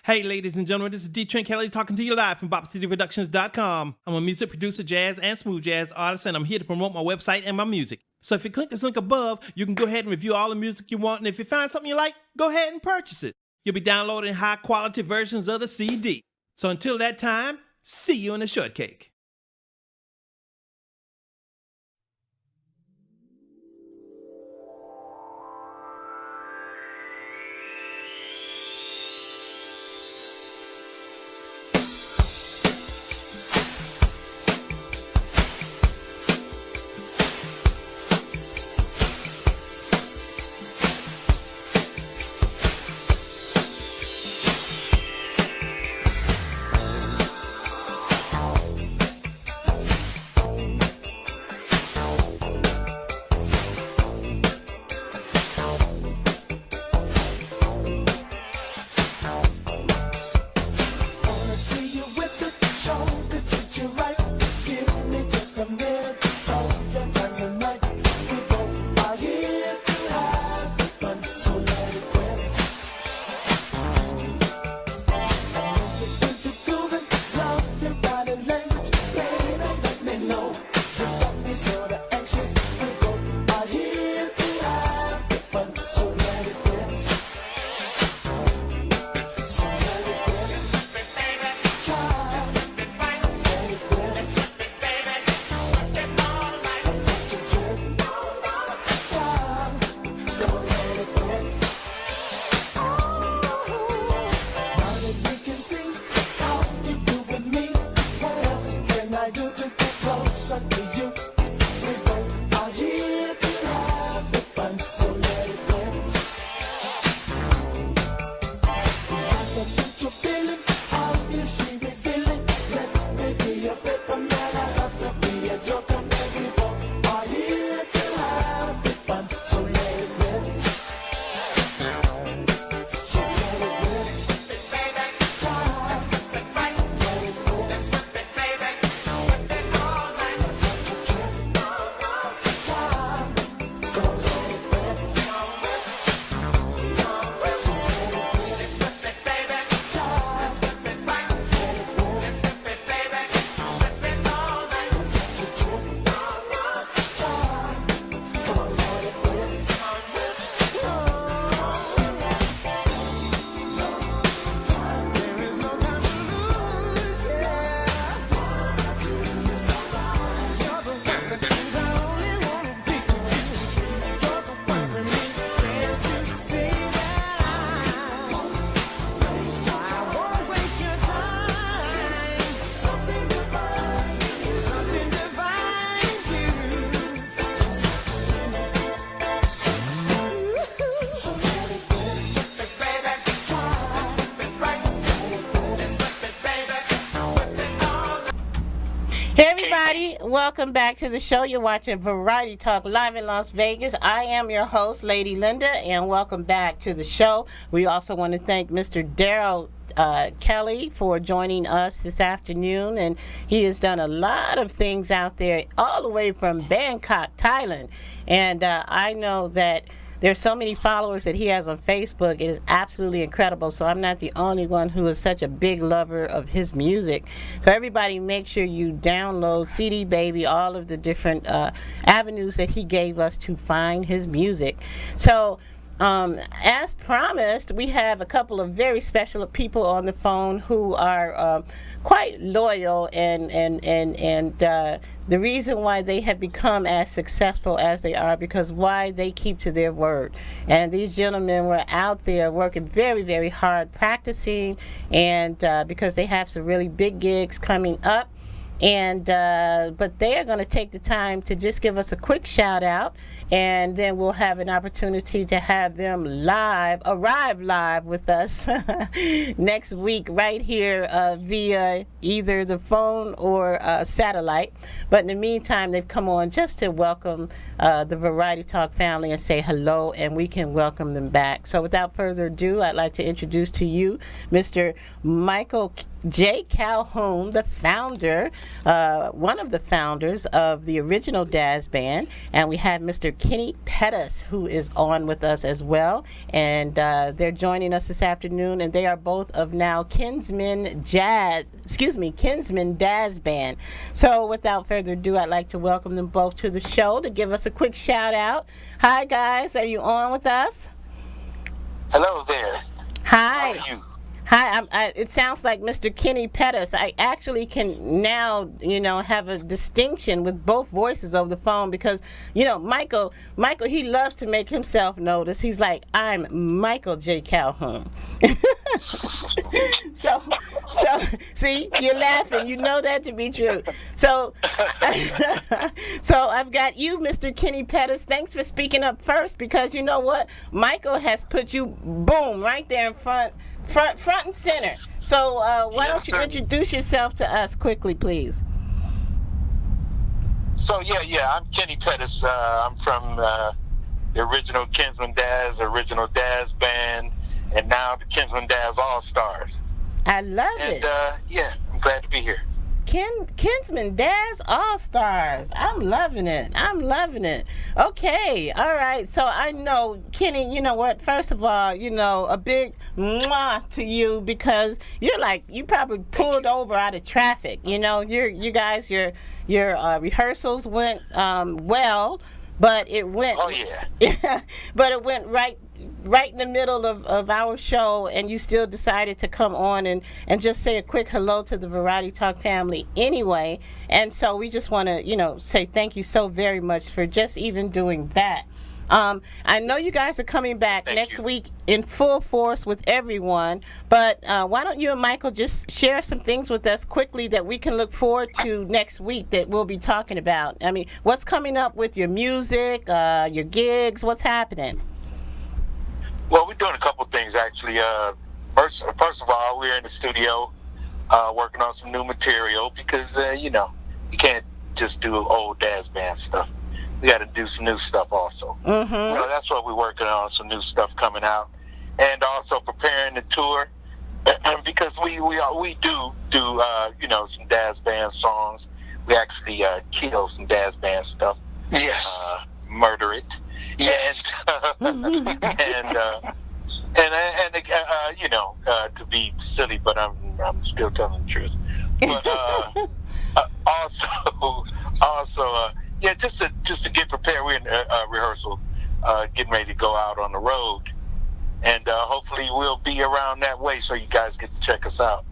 Hey, ladies and gentlemen, this is D. Trent Kelly talking to you live from BopCityProductions.com. I'm a music producer, jazz, and smooth jazz artist, and I'm here to promote my website and my music. So if you click this link above, you can go ahead and review all the music you want, and if you find something you like, go ahead and purchase it. You'll be downloading high-quality versions of the CD. So until that time, see you in the shortcake. Welcome back to the show. You're watching Variety Talk live in Las Vegas. I am your host, Lady Linda, and welcome back to the show. We also want to thank Mr. Daryl Kelly for joining us this afternoon, and he has done a lot of things out there all the way from Bangkok, Thailand, and I know that there's so many followers that he has on Facebook. It is absolutely incredible. So I'm not the only one who is such a big lover of his music. So everybody make sure you download CD Baby, all of the different avenues that he gave us to find his music. So as promised, we have a couple of very special people on the phone who are quite loyal, and the reason why they have become as successful as they are because why they keep to their word. And these gentlemen were out there working very, very hard, practicing, and because they have some really big gigs coming up. And but they are going to take the time to just give us a quick shout out, and then we'll have an opportunity to have them arrive live with us next week right here via either the phone or satellite. But in the meantime, they've come on just to welcome the Variety Talk family and say hello, and we can welcome them back. So without further ado, I'd like to introduce to you Mr. Michael Jay Calhoun, the founder, one of the founders of the original Daz Band, and we have Mr. Kenny Pettis, who is on with us as well, and they're joining us this afternoon, and they are both of now Kinsman Daz Band. So without further ado, I'd like to welcome them both to the show to give us a quick shout out. Hi guys, are you on with us? Hello there. Hi. How are you? Hi, it sounds like Mr. Kenny Pettis. I actually can now, have a distinction with both voices over the phone because, Michael, he loves to make himself notice. He's like, I'm Michael J. Calhoun. so, see, you're laughing. You know that to be true. So, so I've got you, Mr. Kenny Pettis. Thanks for speaking up first because you know what? Michael has put you, boom, right there in front and center. So why don't you introduce yourself to us quickly, please? So I'm Kenny Pettis. I'm from the original Kinsman Daz, original Daz Band, and now the Kinsman Daz All Stars. I love it. And I'm glad to be here. Kinsman Daz All Stars. I'm loving it. Okay, all right. So I know, Kenny, you know what? First of all, a big mwah to you because you probably pulled over out of traffic. You guys, your rehearsals went well, but it went. Oh yeah. But it went right in the middle of our show, and you still decided to come on and just say a quick hello to the Variety Talk family anyway. And so we just want to, say thank you so very much for just even doing that. I know you guys are coming back next week in full force with everyone, but why don't you and Michael just share some things with us quickly that we can look forward to next week that we'll be talking about? I mean, what's coming up with your music, your gigs, what's happening? Well, we're doing a couple things actually. First of all, we're in the studio working on some new material because you can't just do old Daz Band stuff. We got to do some new stuff also. Mm-hmm. That's what we're working on. Some new stuff coming out, and also preparing the tour because we do some Daz Band songs. We actually kill some Daz Band stuff. Yes. Murder it. Yes. To be silly, but I'm still telling the truth. But just to get prepared, we're in rehearsal, getting ready to go out on the road, and hopefully we'll be around that way so you guys get to check us out.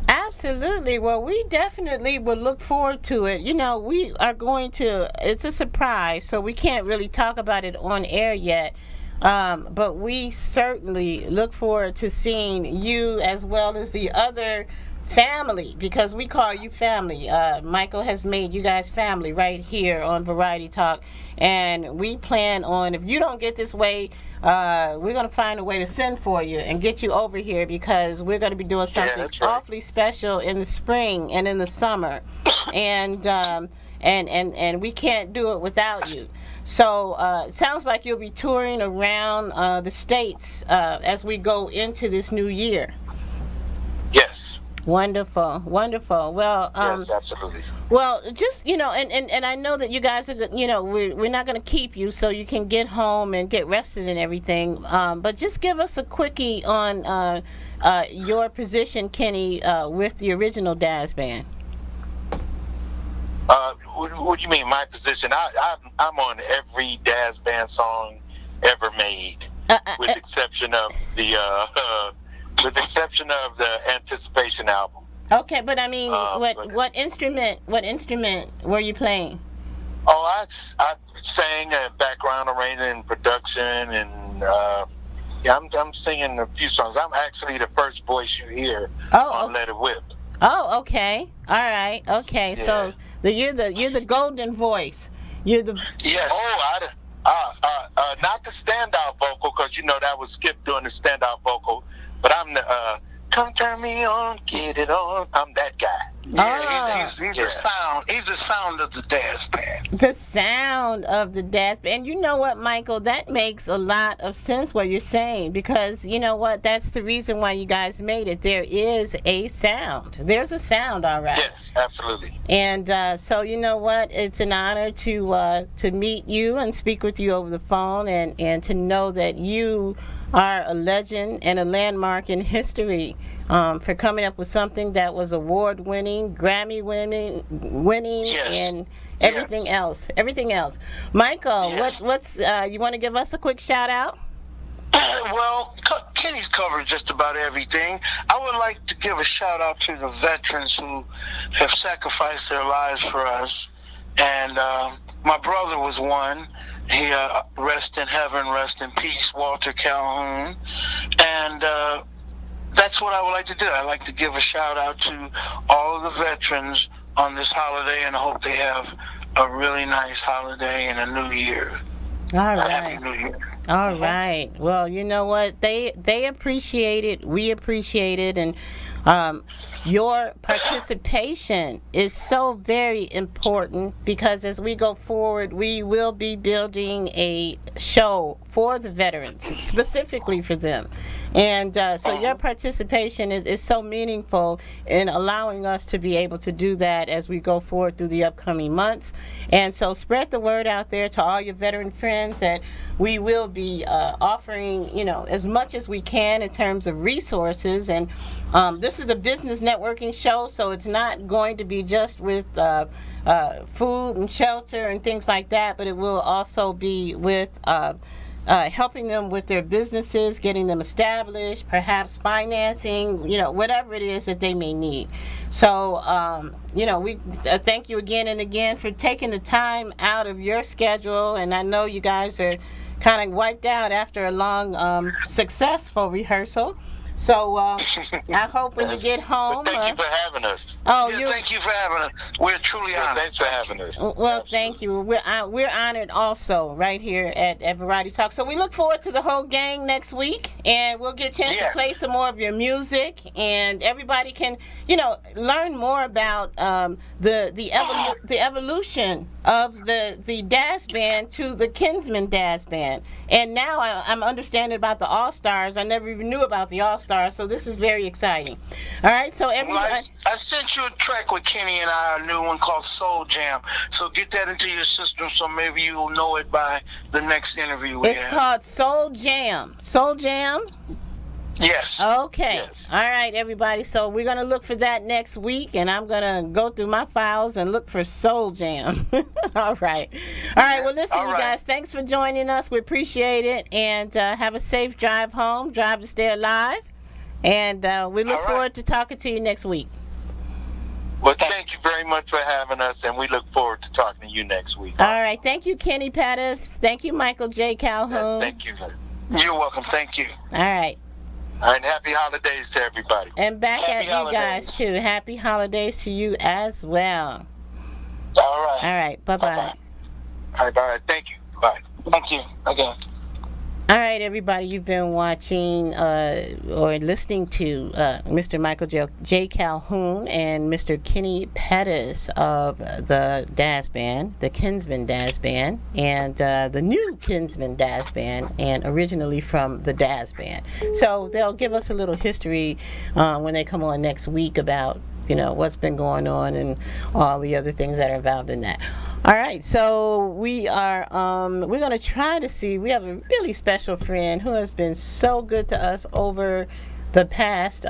Absolutely. Well, we definitely will look forward to it. We are going to, it's a surprise, so we can't really talk about it on air yet. But we certainly look forward to seeing you as well as the other family, because we call you family. Michael has made you guys family right here on Variety Talk. And we plan on, if you don't get this way, we're going to find a way to send for you and get you over here because we're going to be doing something awfully special in the spring and in the summer. And we can't do it without you. So it sounds like you'll be touring around the states as we go into this new year. Yes. Wonderful. Well, yes, absolutely. Well, just and I know that you guys are we're not going to keep you so you can get home and get rested and everything. But just give us a quickie on your position, Kenny, with the original Daz Band. What do you mean, my position? I'm on every Daz Band song ever made, with the exception of the Anticipation album. Okay, but I mean, what instrument were you playing? Oh, I sang background arranging and production, and I'm singing a few songs. I'm actually the first voice you hear on Let It Whip. Oh, okay, all right, okay. Yeah. So you're the golden voice. You're the not the standout vocal, because that was Skip doing the standout vocal, but I'm the come turn me on, get it on. I'm that guy. Yeah, he's the sound. He's the sound of the Daz Band. The sound of the Daz Band. And you know what, Michael? That makes a lot of sense what you're saying, because you know what? That's the reason why you guys made it. There is a sound. There's a sound, all right. Yes, absolutely. And so you know what? It's an honor to meet you and speak with you over the phone, and to know that you are a legend and a landmark in history. For coming up with something that was award-winning, Grammy-winning, and everything else. Michael, what's you want to give us a quick shout-out? Well, Kenny's covered just about everything. I would like to give a shout-out to the veterans who have sacrificed their lives for us. And my brother was one. He rest in heaven, rest in peace, Walter Calhoun. And that's what I would like to do. I'd like to give a shout out to all of the veterans on this holiday, and I hope they have a really nice holiday and a new year. All right. Happy New Year. All right. Well, you know what? They appreciate it. We appreciate it. And your participation is so very important, because as we go forward, we will be building a show for the veterans, specifically for them. And so your participation is so meaningful in allowing us to be able to do that as we go forward through the upcoming months. And so spread the word out there to all your veteran friends that we will be offering, as much as we can in terms of resources. And this is a business networking show, so it's not going to be just with food and shelter and things like that, but it will also be with helping them with their businesses, getting them established, perhaps financing, whatever it is that they may need. So, we thank you again and again for taking the time out of your schedule. And I know you guys are kind of wiped out after a long, successful rehearsal. So I hope when you get home. Thank you for having us. Thank you for having us. We're truly honored. Thanks for having us. Well, absolutely. Thank you. We're honored also right here at Variety Talk. So we look forward to the whole gang next week, and we'll get a chance to play some more of your music, and everybody can, learn more about the evolution of the Daz Band to the Kinsman Daz Band. And now I'm understanding about the All-Stars. I never even knew about the All-Stars, so this is very exciting. All right, so everybody. Well, I sent you a track with Kenny and I, a new one called Soul Jam. So get that into your system, so maybe you'll know it by the next interview we have. It's called Soul Jam. Soul Jam? Yes. Okay. Yes. All right, everybody. So we're going to look for that next week, and I'm going to go through my files and look for Soul Jam. All right. All right. Well, listen, you guys, thanks for joining us. We appreciate it. And have a safe drive home. Drive to stay alive. And we look forward to talking to you next week. Well, thank you very much for having us, and we look forward to talking to you next week. All right. Thank you, Kenny Pettis. Thank you, Michael J. Calhoun. Thank you. You're welcome. Thank you. All right. All right, happy holidays to everybody. And back at you guys, too. Happy holidays to you as well. All right. All right. Bye-bye. All right. Thank you. Bye. Thank you again. All right, everybody, you've been watching or listening to Mr. Michael J. Calhoun and Mr. Kenny Pettis of the Daz Band, the Kinsman Daz Band, and the new Kinsman Daz Band, and originally from the Daz Band. So they'll give us a little history when they come on next week about what's been going on and all the other things that are involved in that. All right, so we are we're going to try to see. We have a really special friend who has been so good to us over the past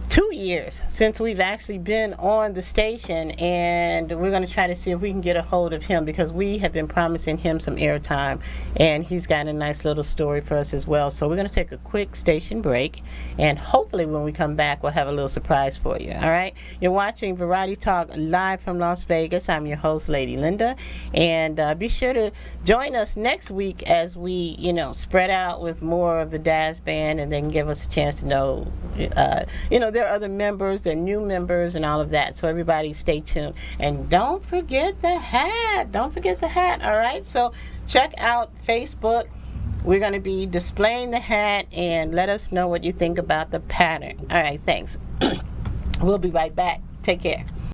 2 years since we've actually been on the station, and we're going to try to see if we can get a hold of him, because we have been promising him some airtime, and he's got a nice little story for us as well. So we're going to take a quick station break, and hopefully when we come back we'll have a little surprise for you. All right, you're watching Variety Talk live from Las Vegas. I'm your host, Lady Linda, and be sure to join us next week as we spread out with more of the Daz Band, and then give us a chance to know there are other members, there are new members, and all of that. So everybody stay tuned. And don't forget the hat. Don't forget the hat, all right? So check out Facebook, We're going to be displaying the hat, and let us know what you think about the pattern. All right, thanks. We'll be right back. Take care.